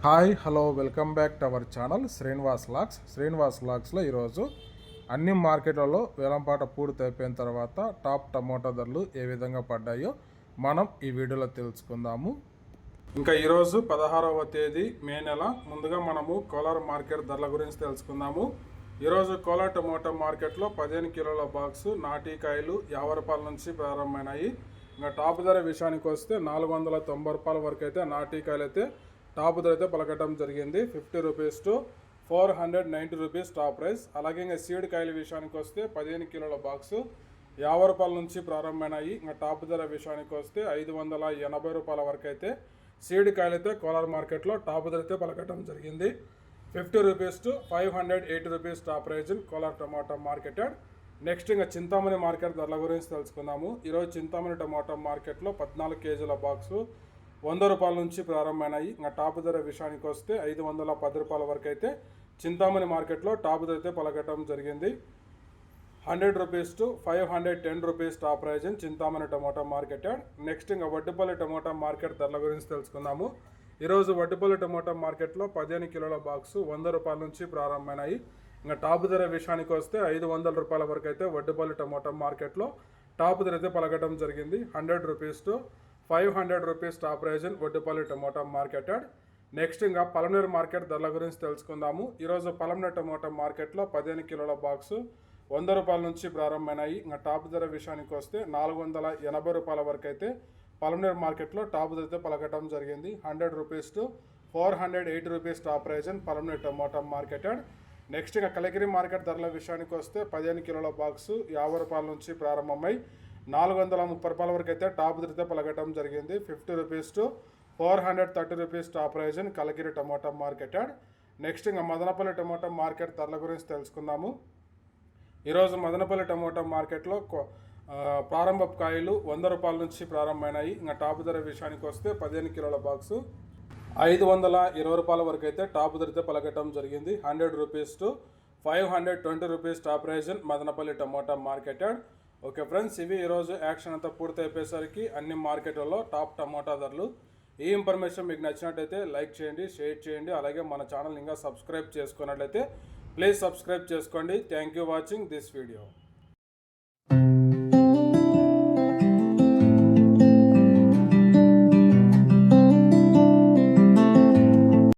Hi hello welcome back to our channel Srinivas లాక్స్లో ఈరోజు అన్ని మార్కెట్లలో వేలంపాట పూర్తి అయిపోయిన తర్వాత టాప్ టమోటా ధరలు ఏ విధంగా పడ్డాయో మనం ఈ వీడియోలో తెలుసుకుందాము. ఇంకా ఈరోజు 16వ తేదీ మే నెల. ముందుగా మనము కోలార్ మార్కెట్ ధరల గురించి తెలుసుకుందాము. ఈరోజు కోలార్ టమోటా మార్కెట్లో 15 కిలోల బాక్సు నాటికాయలు 50 రూపాయల నుంచి ప్రారంభమైనాయి. ఇంకా టాప్ ధర విషయానికి వస్తే 490 రూపాయల వరకు అయితే నాటికాయలు అయితే టాప్ ధర అయితే పలకటం జరిగింది. 50 rupees to 490 rupees top price. అలాగే ఇంకా సీడ్ కాయల విషయానికి వస్తే 15 కిలోల బాక్సు 50 రూపాయల నుంచి ప్రారంభమైనాయి. ఇంకా టాప్ ధర విషయానికి వస్తే 580 రూపాయల వరకు అయితే సీడ్ కాయలు అయితే కోలార్ మార్కెట్లో టాప్ ధర అయితే పలకటం జరిగింది. 50 rupees to 580 rupees top prize in Kolar tomato marketed. Next ఇంకా చింతామణి మార్కెట్ ధరల గురించి తెలుసుకుందాము. ఈరోజు చింతామణి టమాటా మార్కెట్లో 14 కేజీల బాక్సు 100 రూపాయల నుంచి ప్రారంభమైనాయి. ఇంకా టాప్ ధర విషయానికి వస్తే 510 రూపాయల వరకు అయితే చింతామణి మార్కెట్లో టాప్ ధర అయితే పలకటం జరిగింది. 100 rupees to 510 rupees top prize in Chintamani tomato marketed. Next ఇంకా వడ్డిపల్లి టమోటా మార్కెట్ ధరల గురించి తెలుసుకుందాము. ఈరోజు వడ్డిపల్లి టమోటా మార్కెట్లో 15 కిలోల బాక్సు 100 రూపాయల నుంచి ప్రారంభమైనాయి. ఇంకా టాప్ ధర విషయానికి వస్తే 500 రూపాయల వరకు అయితే వడ్డిపల్లి టమోటా మార్కెట్లో టాప్ ధర అయితే పలకటం జరిగింది. 100 rupees to 500 rupees top prize in Vaddipalli tomato marketed. Next ఇంకా పలమనేరు మార్కెట్ ధరల గురించి తెలుసుకుందాము. ఈరోజు పలమనేరు టమోటా మార్కెట్లో 15 కిలోల బాక్సు 100 రూపాయల నుంచి ప్రారంభమైనాయి. ఇంకా టాప్ ధర విషయానికి వస్తే 480 రూపాయల వరకు అయితే పలమనేరు మార్కెట్లో టాప్ ధర అయితే పలకటం జరిగింది. 100 rupees to 480 rupees top prize in Palamaneru tomato marketed. Next ఇంకా కలికిరి మార్కెట్ ధరల విషయానికి వస్తే 15 కిలోల బాక్సు 50 రూపాయల నుంచి ప్రారంభమై 430 రూపాయల వరకు అయితే టాప్ ధర అయితే పలకటం జరిగింది. 50 rupees to 430 rupees top prize in Kalikiri tomato marketed. Next ఇంకా మదనపల్లి టమోటా మార్కెట్ ధరల గురించి తెలుసుకుందాము. ఈరోజు మదనపల్లి టమోటా మార్కెట్లో ప్రారంభ కాయలు 100 రూపాయల నుంచి ప్రారంభమైనాయి. ఇంకా టాప్ ధర విషయానికి వస్తే 15 కిలోల బాక్సు 520 రూపాయల వరకు అయితే టాప్ ధర అయితే పలకటం జరిగింది. 100 rupees to 520 rupees top prize in Madanapalle tomato marketed. Okay friends, ఇవి ఈరోజు యాక్షన్ అంతా పూర్తి అయిపోయేసరికి అన్ని మార్కెట్లలో టాప్ టమోటా ధరలు. ఈ ఇన్ఫర్మేషన్ మీకు నచ్చినట్టయితే లైక్ చేయండి, షేర్ చేయండి. అలాగే మన ఛానల్ ఇంకా సబ్స్క్రైబ్ చేసుకున్నట్లయితే ప్లీజ్ సబ్స్క్రైబ్ చేసుకోండి. Thank you watching this video.